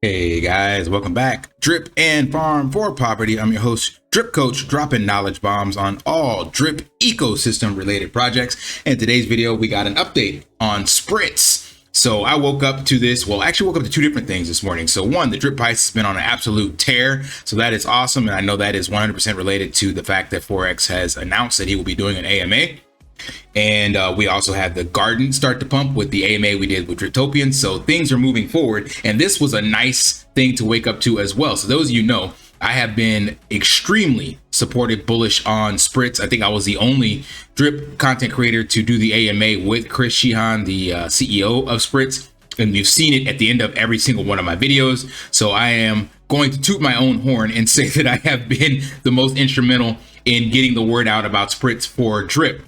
Hey guys, welcome back. Drip and Farm for Property. I'm your host, Drip Coach, dropping knowledge bombs on all drip ecosystem related projects. In today's video, we got an update on Spritz. So I woke up to this, well, actually woke up to two different things this morning. So one, the drip price has been on an absolute tear. So that is awesome. And I know that is 100% related to the fact that Forex has announced that he will be doing an AMA. And we also had the garden start to pump with the AMA we did with Driptopian. So things are moving forward. And this was a nice thing to wake up to as well. So those of you know, I have been extremely supportive, bullish on Spritz. I think I was the only drip content creator to do the AMA with Chris Sheehan, the CEO of Spritz. And you've seen it at the end of every single one of my videos. So I am going to toot my own horn and say that I have been the most instrumental in getting the word out about Spritz for drip.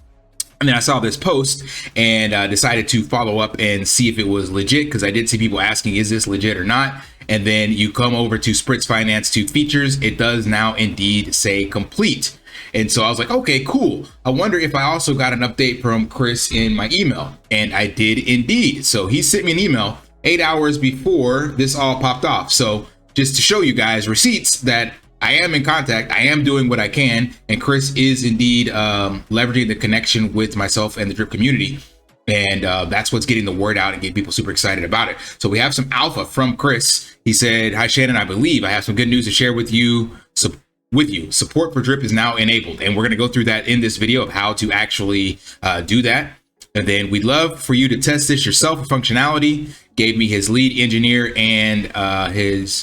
And then I saw this post and decided to follow up and see if it was legit, because I did see people asking, is this legit or not? And then you come over to Spritz Finance to features. It does now indeed say complete. And so I was like, okay, cool. I wonder if I also got an update from Chris in my email. And I did indeed. So he sent me an email 8 hours before this all popped off. So just to show you guys receipts that I am in contact, I am doing what I can, and Chris is indeed leveraging the connection with myself and the drip community. And that's what's getting the word out and getting people super excited about it. So we have some alpha from Chris. He said, "Hi Shannon, I believe I have some good news to share with you. Support for drip is now enabled." And we're going to go through that in this video of how to actually do that. And then we'd love for you to test this yourself for functionality. Gave me his lead engineer and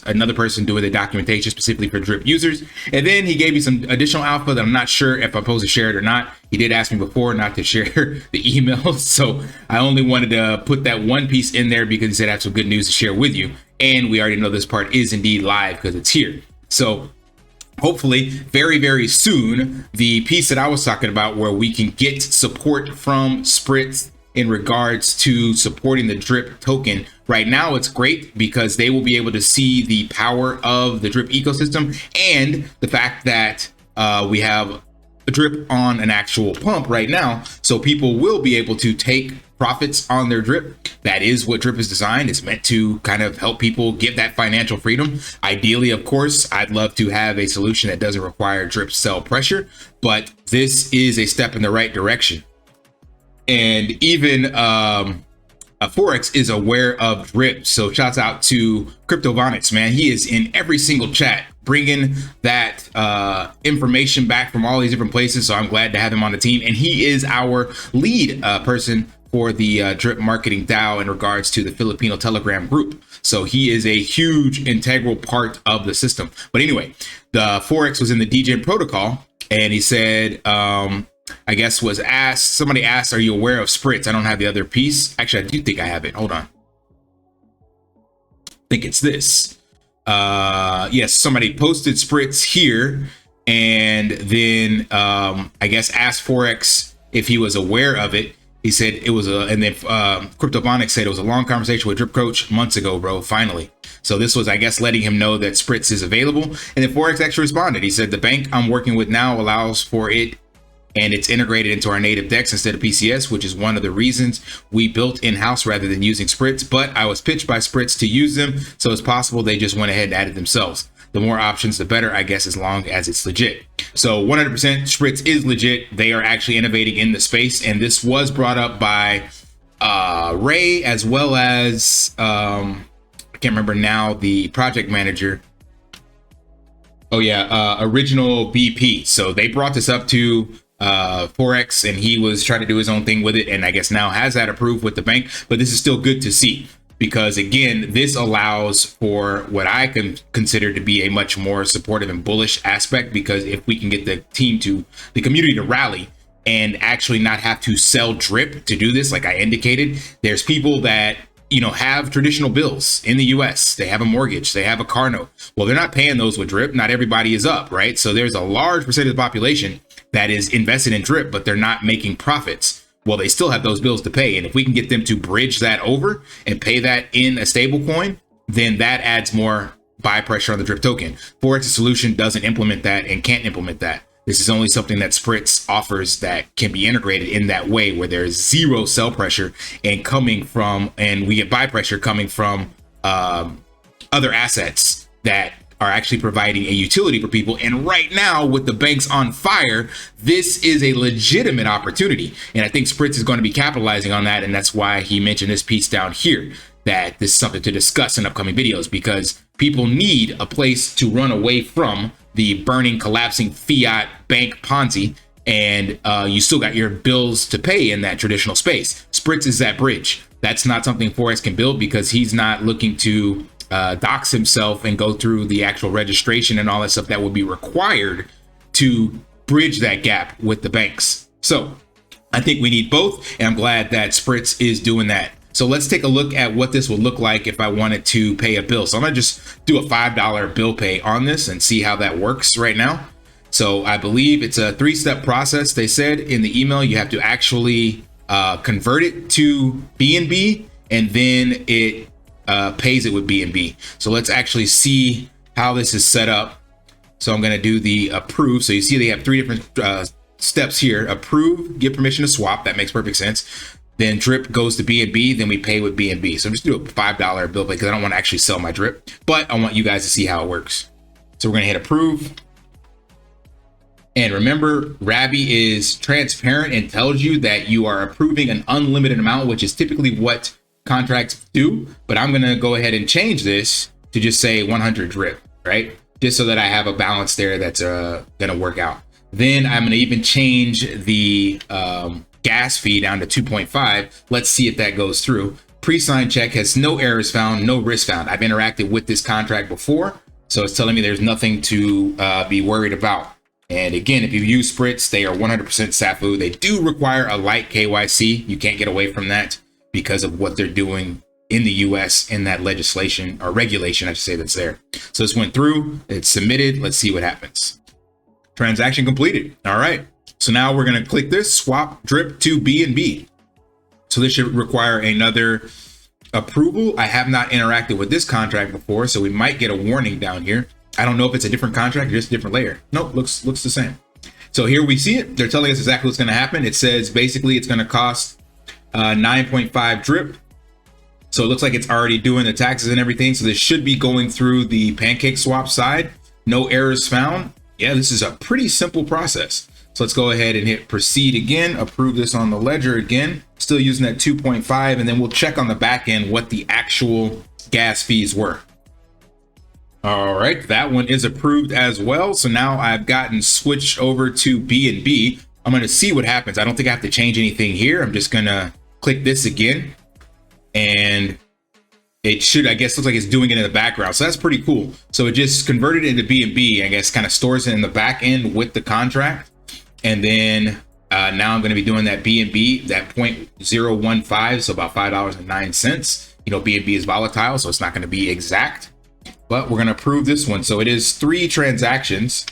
another person doing the documentation specifically for drip users. And then he gave me some additional alpha that I'm not sure if I'm supposed to share it or not. He did ask me before not to share the emails. So I only wanted to put that one piece in there because he said I have some good news to share with you. And we already know this part is indeed live because it's here. So hopefully very, very soon, the piece that I was talking about where we can get support from Spritz in regards to supporting the drip token. Right now, it's great because they will be able to see the power of the drip ecosystem and the fact that we have a drip on an actual pump right now. So people will be able to take profits on their drip. That is what drip is designed. It's meant to kind of help people get that financial freedom. Ideally, of course, I'd love to have a solution that doesn't require drip sell pressure, but this is a step in the right direction. And even Forex is aware of drip. So shouts out to Cryptovonics, man. He is in every single chat bringing that information back from all these different places. So I'm glad to have him on the team. And he is our lead person for the drip marketing DAO in regards to the Filipino Telegram group. So he is a huge integral part of the system. But anyway, the Forex was in the degen protocol and he said, I guess somebody asked, are you aware of Spritz? I don't have the other piece. Actually, I do think I have it. Hold on. I think it's this. Yes, somebody posted Spritz here and then I guess asked Forex if he was aware of it. He said it was and then Cryptovonics said it was a long conversation with Drip Coach months ago, bro, finally. So this was, I guess, letting him know that Spritz is available. And then Forex actually responded. He said, the bank I'm working with now allows for it and it's integrated into our native DEX instead of PCS, which is one of the reasons we built in-house rather than using Spritz. But I was pitched by Spritz to use them, so it's possible they just went ahead and added themselves. The more options, the better, I guess, as long as it's legit. So 100% Spritz is legit. They are actually innovating in the space. And this was brought up by Ray, as well as, I can't remember now, the project manager. Oh yeah, Original BP. So they brought this up to Forex and he was trying to do his own thing with it. And I guess now has that approved with the bank, but this is still good to see. Because again, this allows for what I can consider to be a much more supportive and bullish aspect, because if we can get the community to rally and actually not have to sell drip to do this, like I indicated, there's people that, you know, have traditional bills in the US, they have a mortgage, they have a car note. Well, they're not paying those with drip. Not everybody is up, right? So there's a large percentage of the population that is invested in drip, but they're not making profits. Well, they still have those bills to pay. And if we can get them to bridge that over and pay that in a stable coin, then that adds more buy pressure on the drip token. Forex's solution doesn't implement that and can't implement that. This is only something that Spritz offers that can be integrated in that way, where there's zero sell pressure and we get buy pressure coming from other assets that are actually providing a utility for people. And right now, with the banks on fire, this is a legitimate opportunity. And I think Spritz is going to be capitalizing on that. And that's why he mentioned this piece down here, that this is something to discuss in upcoming videos, because people need a place to run away from the burning, collapsing fiat bank Ponzi. And you still got your bills to pay in that traditional space. Spritz is that bridge. That's not something Forex can build, because he's not looking to dox himself and go through the actual registration and all that stuff that would be required to bridge that gap with the banks. So I think we need both, and I'm glad that Spritz is doing that. So let's take a look at what this would look like if I wanted to pay a bill. So I'm gonna just do a $5 bill pay on this and see how that works right now. So I believe it's a 3-step process. They said in the email you have to actually convert it to BNB, and then it pays it with BNB. So let's actually see how this is set up. So I'm going to do the approve. So you see they have 3 different steps here. Approve, give permission to swap. That makes perfect sense. Then drip goes to BNB. Then we pay with BNB. So I'm just doing a $5 bill pay because I don't want to actually sell my drip, but I want you guys to see how it works. So we're going to hit approve. And remember, Rabby is transparent and tells you that you are approving an unlimited amount, which is typically what contracts do. But I'm going to go ahead and change this to just say 100 drip, right? Just so that I have a balance there that's going to work out. Then I'm going to even change the gas fee down to 2.5. Let's see if that goes through. Pre-signed check has no errors found, no risk found. I've interacted with this contract before, so it's telling me there's nothing to be worried about. And again, if you use Spritz, they are 100% SAFU. They do require a light KYC. You can't get away from that because of what they're doing in the US in that legislation or regulation, I should say, that's there. So this went through, it's submitted. Let's see what happens. Transaction completed. All right. So now we're going to click this, swap drip to BNB. So this should require another approval. I have not interacted with this contract before, so we might get a warning down here. I don't know if it's a different contract or just a different layer. Nope, looks the same. So here we see it. They're telling us exactly what's going to happen. It says basically it's going to cost 9.5 drip. So it looks like it's already doing the taxes and everything. So this should be going through the pancake swap side. No errors found. Yeah, this is a pretty simple process. So let's go ahead and hit proceed again, approve this on the ledger again, still using that 2.5, and then we'll check on the back end what the actual gas fees were. All right, that one is approved as well. So now I've gotten switched over to BNB. I'm going to see what happens. I don't think I have to change anything here. I'm just going to click this again, and it should, I guess, looks like it's doing it in the background. So that's pretty cool. So it just converted it into BNB, I guess, kind of stores it in the back end with the contract. And then now I'm going to be doing that BNB, that 0.015, so about $5.09. You know, BNB is volatile, so it's not going to be exact, but we're going to approve this one. So it is 3 transactions,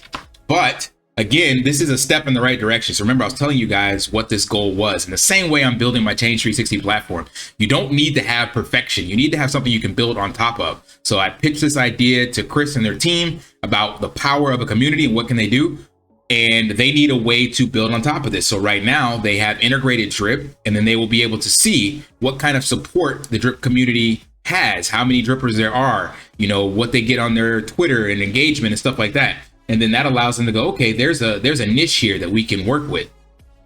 but again, this is a step in the right direction. So remember, I was telling you guys what this goal was. In the same way I'm building my Change 360 platform, you don't need to have perfection. You need to have something you can build on top of. So I pitched this idea to Chris and their team about the power of a community and what can they do. And they need a way to build on top of this. So right now they have integrated drip, and then they will be able to see what kind of support the drip community has, how many drippers there are, you know, what they get on their Twitter and engagement and stuff like that. And then that allows them to go, okay, there's a niche here that we can work with.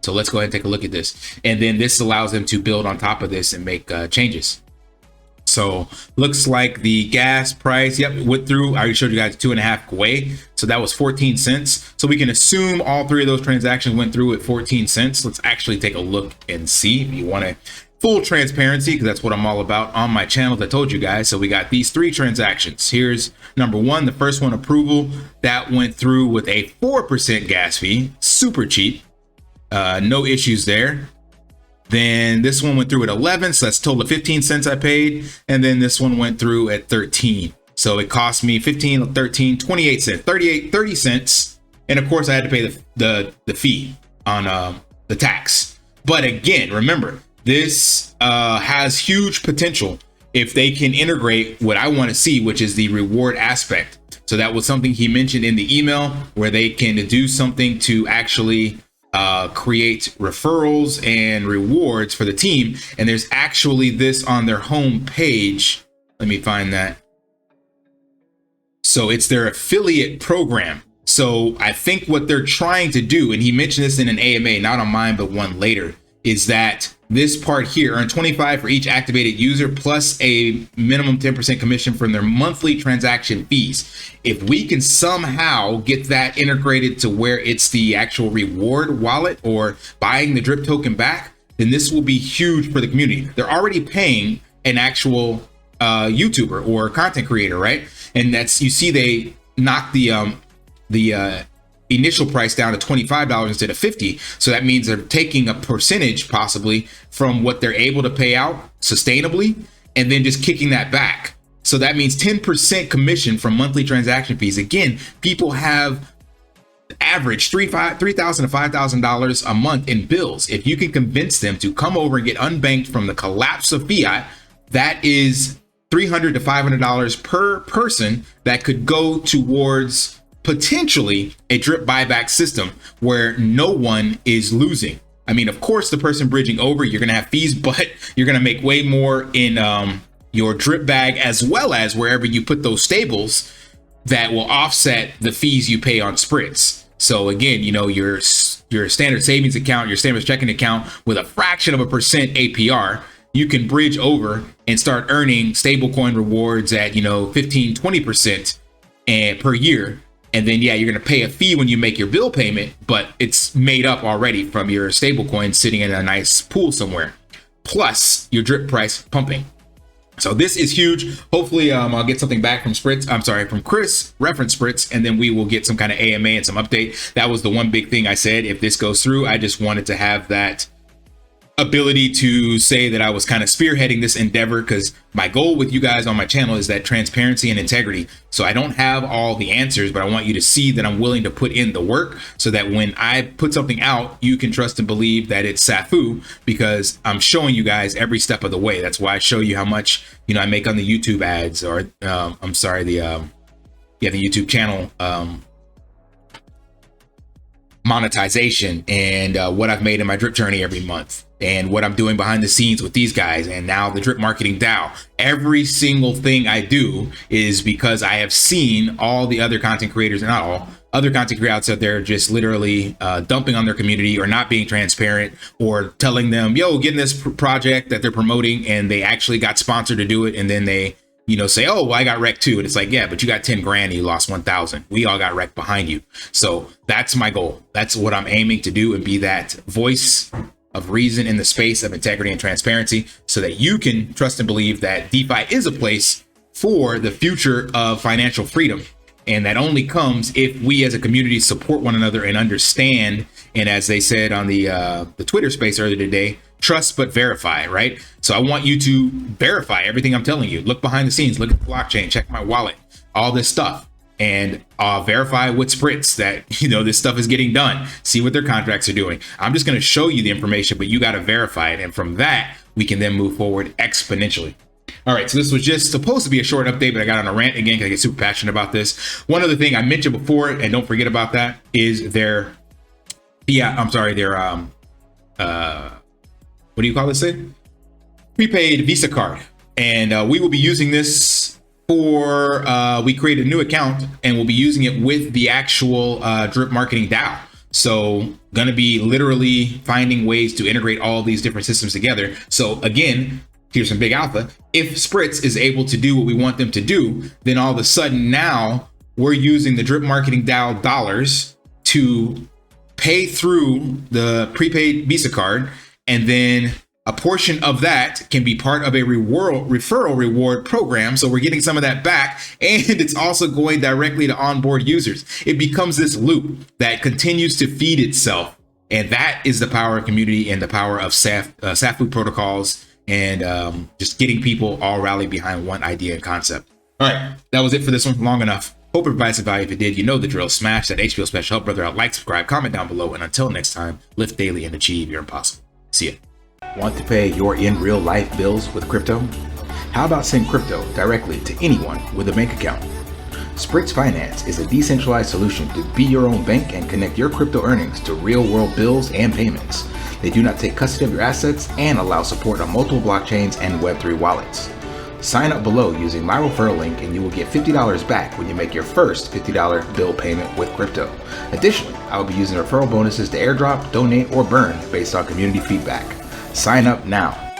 So let's go ahead and take a look at this. And then this allows them to build on top of this and make changes. So looks like the gas price, yep, went through. I already showed you guys 2.5 Kuwait. So that was 14 cents. So we can assume all 3 of those transactions went through at 14 cents. Let's actually take a look and see. If you want to full transparency, because that's what I'm all about on my channel, that I told you guys. So we got these 3 transactions. Here's number 1, the first one, approval. That went through with a 4% gas fee, super cheap. No issues there. Then this one went through at 11, so that's a total of 15 cents I paid. And then this one went through at 13. So it cost me 15, 13, 28 cents, 30 cents. And of course I had to pay the fee on the tax. But again, remember, this has huge potential if they can integrate what I want to see, which is the reward aspect. So that was something he mentioned in the email, where they can do something to actually create referrals and rewards for the team. And there's actually this on their home page. Let me find that. So it's their affiliate program. So I think what they're trying to do, and he mentioned this in an AMA, not on mine, but one later, is that this part here, earn 25 for each activated user plus a minimum 10% commission from their monthly transaction fees. If we can somehow get that integrated to where it's the actual reward wallet or buying the drip token back, then this will be huge for the community. They're already paying an actual YouTuber or content creator, right? And that's, you see, they knocked the initial price down to $25 instead of $50. So that means they're taking a percentage possibly from what they're able to pay out sustainably and then just kicking that back. So that means 10% commission from monthly transaction fees. Again, people have average $3,000 to $5,000 a month in bills. If you can convince them to come over and get unbanked from the collapse of fiat, that is $300 to $500 per person that could go towards potentially a drip buyback system where no one is losing. I mean, of course, the person bridging over, you're going to have fees, but you're going to make way more in your drip bag, as well as wherever you put those stables that will offset the fees you pay on Spritz. So again, you know, your standard savings account, your standard checking account with a fraction of a percent APR, you can bridge over and start earning stablecoin rewards at, you know, 15, 20% and per year. And then, yeah, you're going to pay a fee when you make your bill payment, but it's made up already from your stablecoin sitting in a nice pool somewhere, plus your drip price pumping. So this is huge. Hopefully I'll get something back from from Chris, reference Spritz, and then we will get some kind of AMA and some update. That was the one big thing I said. If this goes through, I just wanted to have that ability to say that I was kind of spearheading this endeavor, because my goal with you guys on my channel is that transparency and integrity. So I don't have all the answers, but I want you to see that I'm willing to put in the work so that when I put something out, you can trust and believe that it's Safu, because I'm showing you guys every step of the way. That's why I show you how much, you know, I make on the YouTube ads, or the YouTube channel monetization, and what I've made in my drip journey every month, and what I'm doing behind the scenes with these guys, and now the drip marketing DAO. Every single thing I do is because I have seen all the other content creators, and not all other content creators out there, just literally dumping on their community or not being transparent, or telling them, yo, get in this project that they're promoting, and they actually got sponsored to do it, and then they, you know, say, oh, well, I got wrecked too. And it's like, yeah, but you got 10 grand and you lost 1,000. We all got wrecked behind you. So that's my goal. That's what I'm aiming to do, and be that voice of reason in the space of integrity and transparency, so that you can trust and believe that DeFi is a place for the future of financial freedom. And that only comes if we as a community support one another and understand. And as they said on the Twitter space earlier today, trust but verify, right? So I want you to verify everything I'm telling you. Look behind the scenes, look at the blockchain, check my wallet, all this stuff, and verify with Spritz that, you know, this stuff is getting done. See what their contracts are doing. I'm just going to show you the information, but you got to verify it. And from that, we can then move forward exponentially. All right, so this was just supposed to be a short update, but I got on a rant again because I get super passionate about this. One other thing I mentioned before, and don't forget about that, is their, what do you call this thing? Prepaid Visa card. And we will be using this for, we created a new account and we'll be using it with the actual drip marketing DAO. So gonna be literally finding ways to integrate all these different systems together. So again, here's some big alpha. If Spritz is able to do what we want them to do, then all of a sudden now we're using the drip marketing DAO dollars to pay through the prepaid Visa card, and then a portion of that can be part of a referral reward program. So we're getting some of that back, and it's also going directly to onboard users. It becomes this loop that continues to feed itself. And that is the power of community and the power of Safu protocols, and just getting people all rallied behind one idea and concept. All right, that was it for this one. Long enough. Hope it provides some value. If it did, you know the drill. Smash that HBO special, help brother out, like, subscribe, comment down below, and until next time, lift daily and achieve your impossible. See ya. Want to pay your in real life bills with crypto? How about send crypto directly to anyone with a bank account? Spritz Finance is a decentralized solution to be your own bank and connect your crypto earnings to real world bills and payments. They do not take custody of your assets and allow support on multiple blockchains and Web3 wallets. Sign up below using my referral link and you will get $50 back when you make your first $50 bill payment with crypto. Additionally, I will be using referral bonuses to airdrop, donate, or burn based on community feedback. Sign up now.